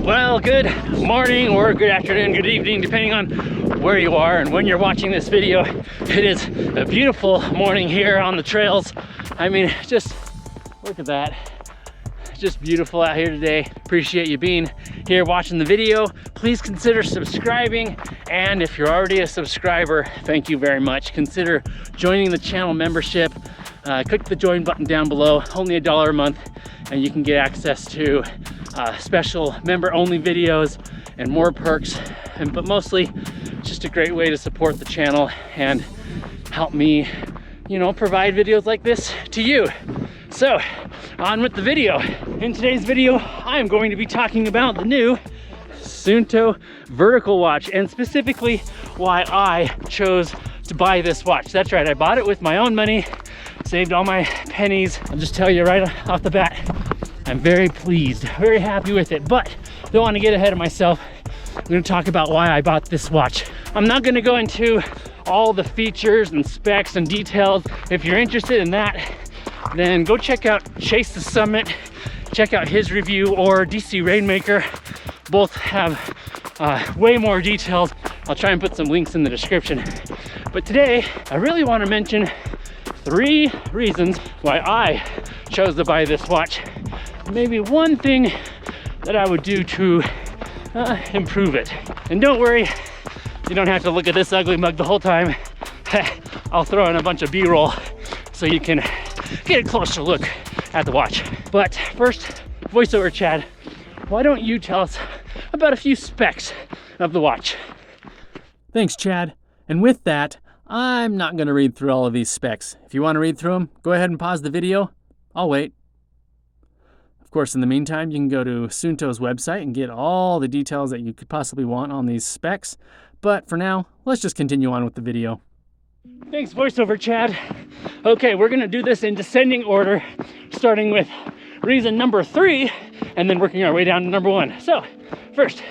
Well, good morning or good afternoon, good evening, depending on where you are and when you're watching this video. It is a beautiful morning here on the trails. I mean, just look at that. Just beautiful out here today. Appreciate you being here watching the video. Please consider subscribing, and if you're already a subscriber, thank you very much. Consider joining the channel membership. Click the join button down below, only $1 a month, and you can get access to special member-only videos and more perks, but mostly just a great way to support the channel and help me, you know, provide videos like this to you. So, on with the video. In today's video, I am going to be talking about the new Suunto Vertical watch, and specifically why I chose to buy this watch. That's right, I bought it with my own money, saved all my pennies. I'll just tell you right off the bat, I'm very pleased, very happy with it, but don't want to get ahead of myself. I'm going to talk about why I bought this watch. I'm not going to go into all the features and specs and details. If you're interested in that, then go check out Chase the Summit, check out his review, or DC Rainmaker. Both have way more details. I'll try and put some links in the description. But today, I really want to mention 3 reasons why I chose to buy this watch. Maybe one thing that I would do to improve it. And don't worry, you don't have to look at this ugly mug the whole time. I'll throw in a bunch of B-roll so you can get a closer look at the watch. But first, voiceover Chad, why don't you tell us about a few specs of the watch? Thanks, Chad. And with that, I'm not going to read through all of these specs. If you want to read through them, go ahead and pause the video. I'll wait. Of course, in the meantime, you can go to Suunto's website and get all the details that you could possibly want on these specs. But for now, let's just continue on with the video. Thanks, voiceover Chad. Okay, we're gonna do this in descending order, starting with reason number 3, and then working our way down to number 1. So, first,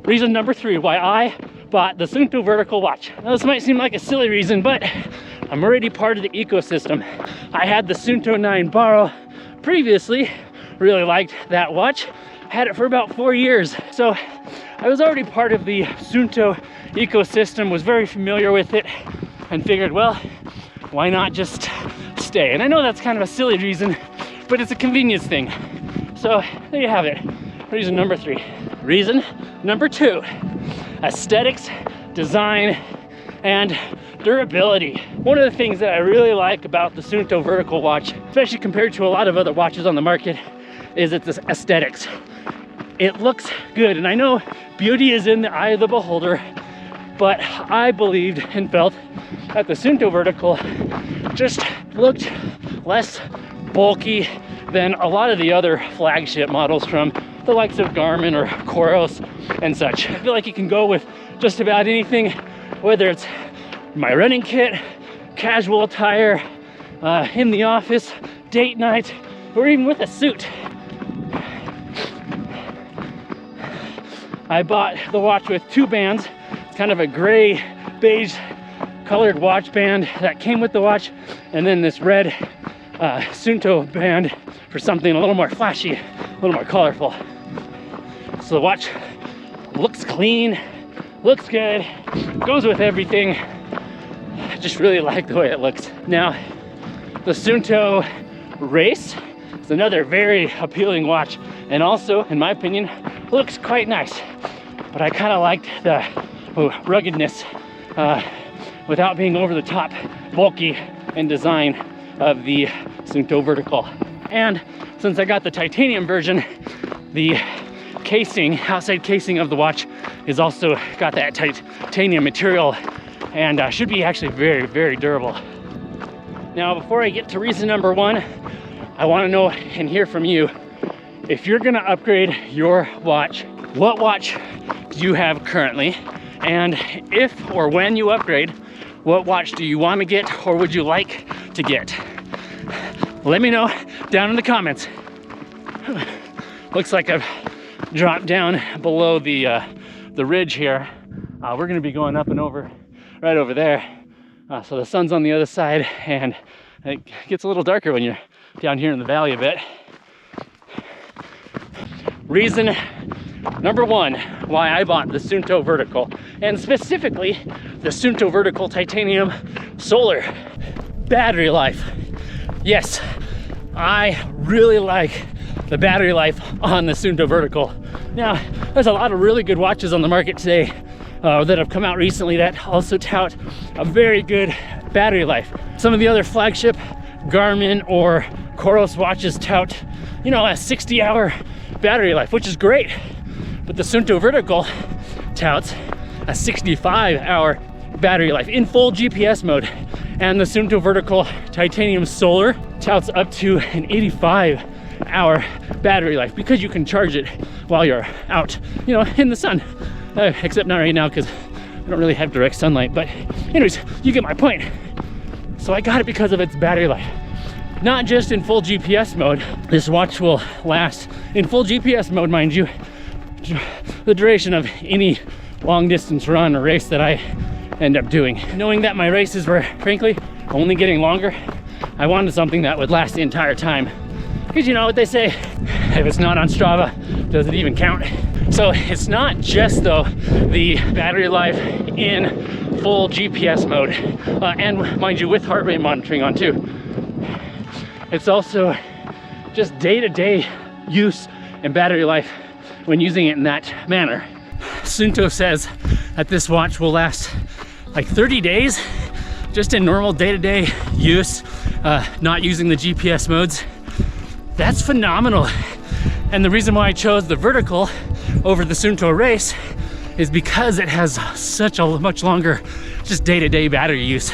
reason number 3, why I bought the Suunto Vertical watch. Now, this might seem like a silly reason, but I'm already part of the ecosystem. I had the Suunto 9 Borrow previously, really liked that watch, had it for about 4 years. So I was already part of the Suunto ecosystem, was very familiar with it, and figured, well, why not just stay? And I know that's kind of a silly reason, but it's a convenience thing. So there you have it, reason number 3. Reason number 2, aesthetics, design, and durability. One of the things that I really like about the Suunto Vertical watch, especially compared to a lot of other watches on the market, is its aesthetics. It looks good, and I know beauty is in the eye of the beholder, but I believed and felt that the Suunto Vertical just looked less bulky than a lot of the other flagship models from the likes of Garmin or Coros and such. I feel like you can go with just about anything, whether it's my running kit, casual attire, in the office, date night, or even with a suit. I bought the watch with 2 bands. It's kind of a gray beige colored watch band that came with the watch, and then this red Suunto band for something a little more flashy, a little more colorful. So the watch looks clean, looks good, goes with everything. I just really like the way it looks. Now, the Suunto Race is another very appealing watch, and also, in my opinion, looks quite nice. But I kind of liked the ruggedness without being over the top, bulky in design of the Suunto Vertical. And since I got the titanium version, the casing, outside casing of the watch is also got that titanium material, and should be actually very, very durable. Now, before I get to reason number 1, I want to know and hear from you. If you're gonna upgrade your watch, what watch do you have currently? And if or when you upgrade, what watch do you want to get or would you like to get? Let me know down in the comments. Looks like I've dropped down below the ridge here. We're gonna be going up and over, right over there. So the sun's on the other side, and it gets a little darker when you're down here in the valley a bit. Reason Number one, why I bought the Suunto Vertical, and specifically the Suunto Vertical Titanium Solar. Battery life. Yes, I really like the battery life on the Suunto Vertical. Now, there's a lot of really good watches on the market today that have come out recently that also tout a very good battery life. Some of the other flagship Garmin or Coros watches tout, you know, a 60-hour battery life, which is great. But the Suunto Vertical touts a 65-hour battery life in full GPS mode. And the Suunto Vertical Titanium Solar touts up to an 85-hour battery life because you can charge it while you're out, you know, in the sun. Except not right now because I don't really have direct sunlight. But anyways, you get my point. So I got it because of its battery life. Not just in full GPS mode. This watch will last in full GPS mode, mind you, the duration of any long distance run or race that I end up doing. Knowing that my races were frankly only getting longer, I wanted something that would last the entire time. Because you know what they say, if it's not on Strava, does it even count? So it's not just though the battery life in full GPS mode, and mind you, with heart rate monitoring on too. It's also just day-to-day use and battery life when using it in that manner. Suunto says that this watch will last like 30 days just in normal day-to-day use, not using the GPS modes. That's phenomenal. And the reason why I chose the Vertical over the Suunto Race is because it has such a much longer just day-to-day battery use.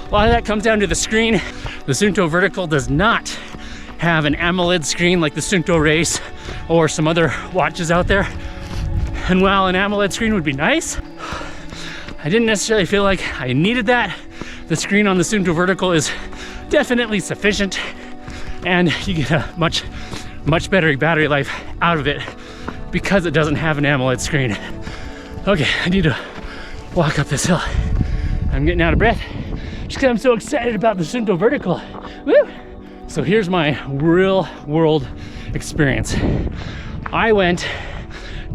A lot of that comes down to the screen. The Suunto Vertical does not have an AMOLED screen like the Suunto Race or some other watches out there. And while an AMOLED screen would be nice, I didn't necessarily feel like I needed that. The screen on the Suunto Vertical is definitely sufficient, and you get a much better battery life out of it because it doesn't have an AMOLED screen. Okay, I need to walk up this hill. I'm getting out of breath just because I'm so excited about the Suunto Vertical. Woo! So here's my real world experience. I went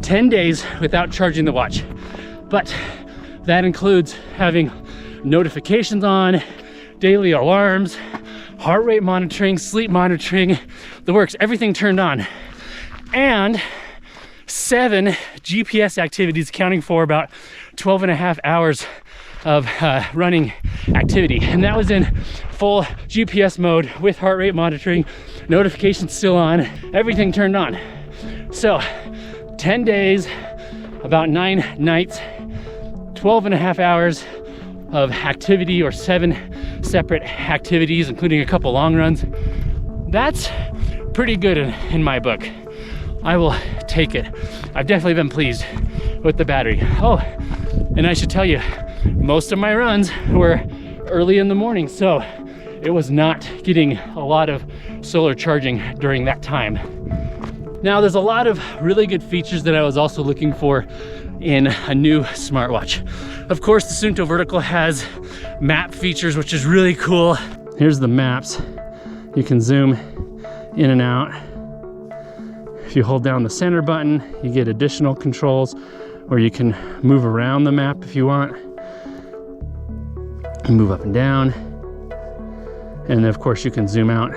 10 days without charging the watch, but that includes having notifications on, daily alarms, heart rate monitoring, sleep monitoring, the works, everything turned on. And 7 GPS activities accounting for about 12 and a half hours of running activity. And that was in full GPS mode with heart rate monitoring, notifications still on, everything turned on. So 10 days, about 9 nights, 12 and a half hours of activity, or 7 separate activities, including a couple long runs. That's pretty good in my book. I will take it. I've definitely been pleased with the battery. Oh, and I should tell you, most of my runs were early in the morning, so it was not getting a lot of solar charging during that time. Now, there's a lot of really good features that I was also looking for in a new smartwatch. Of course, the Suunto Vertical has map features, which is really cool. Here's the maps. You can zoom in and out. If you hold down the center button, you get additional controls, or you can move around the map if you want. And move up and down. And of course, you can zoom out,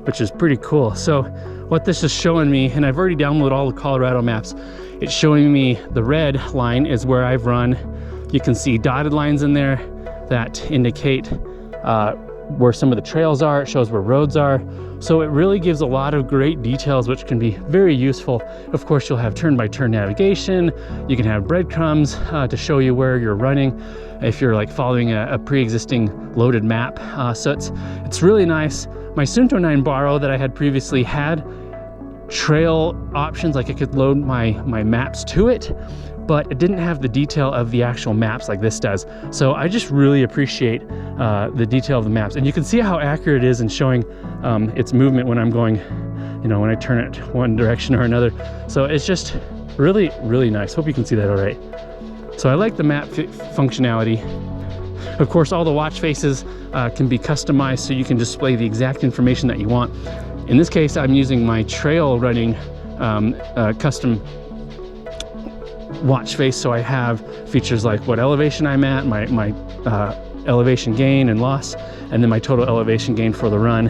which is pretty cool. So what this is showing me, and I've already downloaded all the Colorado maps, it's showing me the red line is where I've run. You can see dotted lines in there that indicate where some of the trails are. It shows where roads are. So it really gives a lot of great details, which can be very useful. Of course, you'll have turn-by-turn navigation. You can have breadcrumbs to show you where you're running if you're like following a pre-existing loaded map. So it's really nice. My Suunto 9 Baro that I had previously had trail options, like I could load my maps to it, but it didn't have the detail of the actual maps like this does. So I just really appreciate the detail of the maps. And you can see how accurate it is in showing its movement when I'm going, you know, when I turn it one direction or another. So it's just really, really nice. Hope you can see that all right. So I like the map functionality. Of course, all the watch faces can be customized so you can display the exact information that you want. In this case, I'm using my trail running custom watch face, so I have features like what elevation I'm at, my elevation gain and loss, and then my total elevation gain for the run.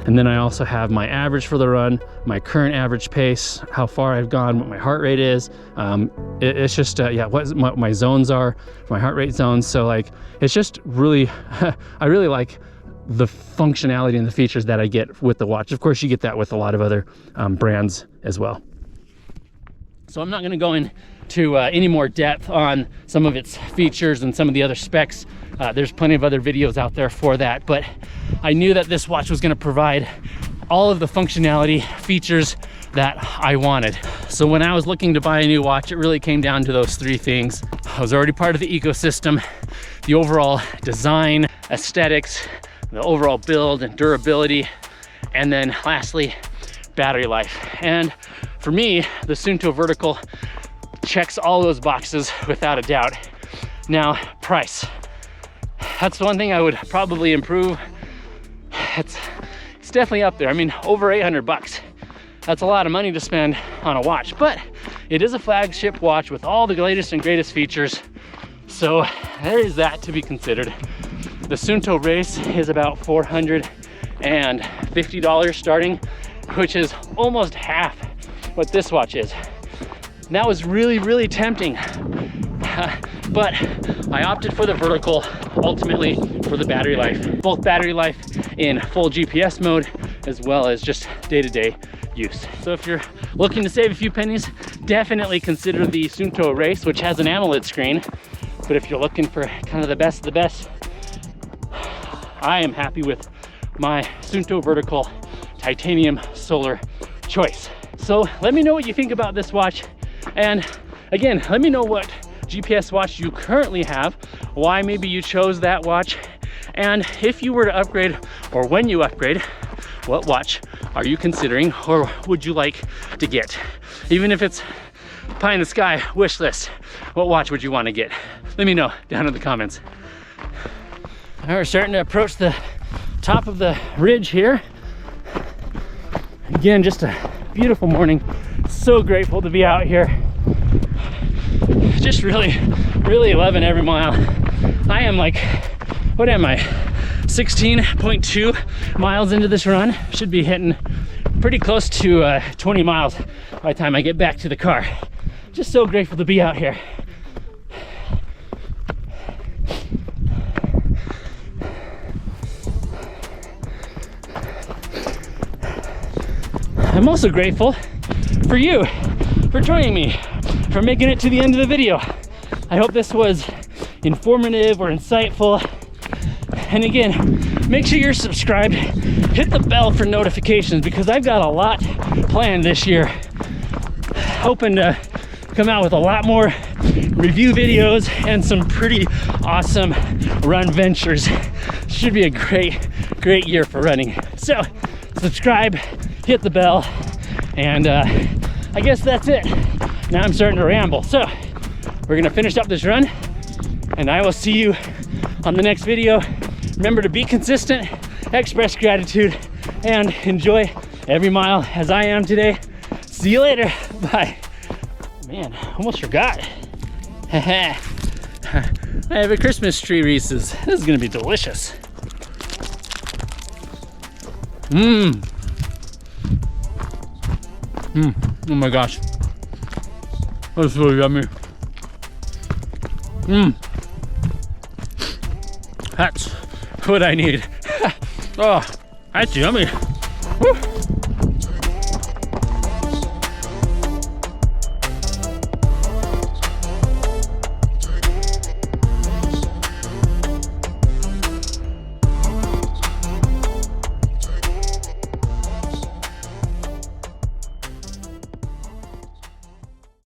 And then I also have my average for the run, my current average pace, how far I've gone, what my heart rate is. It's just, yeah, what my zones are, my heart rate zones. So like, it's just really, I really like the functionality and the features that I get with the watch. Of course, you get that with a lot of other brands as well. So I'm not gonna go into any more depth on some of its features and some of the other specs. There's plenty of other videos out there for that, but I knew that this watch was gonna provide all of the functionality features that I wanted. So when I was looking to buy a new watch, it really came down to those three things. I was already part of the ecosystem, the overall design, aesthetics, the overall build and durability, and then lastly, battery life. And for me, the Suunto Vertical checks all those boxes without a doubt. Now, price. That's one thing I would probably improve. It's definitely up there. I mean, over 800 bucks. That's a lot of money to spend on a watch, but it is a flagship watch with all the latest and greatest features. So there is that to be considered. The Suunto Race is about $450 starting, which is almost half what this watch is. And that was really, really tempting. But I opted for the Vertical, ultimately for the battery life. Both battery life in full GPS mode, as well as just day-to-day use. So if you're looking to save a few pennies, definitely consider the Suunto Race, which has an AMOLED screen. But if you're looking for kind of the best of the best, I am happy with my Suunto Vertical Titanium Solar choice. So let me know what you think about this watch. And again, let me know what GPS watch you currently have, why maybe you chose that watch, and if you were to upgrade, or when you upgrade, what watch are you considering or would you like to get? Even if it's pie in the sky wish list, what watch would you want to get? Let me know down in the comments. All right, we're starting to approach the top of the ridge here. Again, just a beautiful morning. So grateful to be out here. Just really loving every mile. I am like, what am I? 16.2 miles into this run. Should be hitting pretty close to 20 miles by the time I get back to the car. Just so grateful to be out here. I'm also grateful for you, for joining me, for making it to the end of the video. I hope this was informative or insightful. And again, make sure you're subscribed, hit the bell for notifications, because I've got a lot planned this year. Hoping to come out with a lot more review videos and some pretty awesome run ventures. Should be a great year for running. So subscribe, hit the bell, and I guess that's it. Now I'm starting to ramble. So we're gonna finish up this run, and I will see you on the next video. Remember to be consistent, express gratitude, and enjoy every mile as I am today. See you later. Bye. Man, almost forgot. I have a Christmas tree Reese's. This is gonna be delicious. Oh my gosh. That's really yummy. That's what I need. Oh, that's yummy. Woo.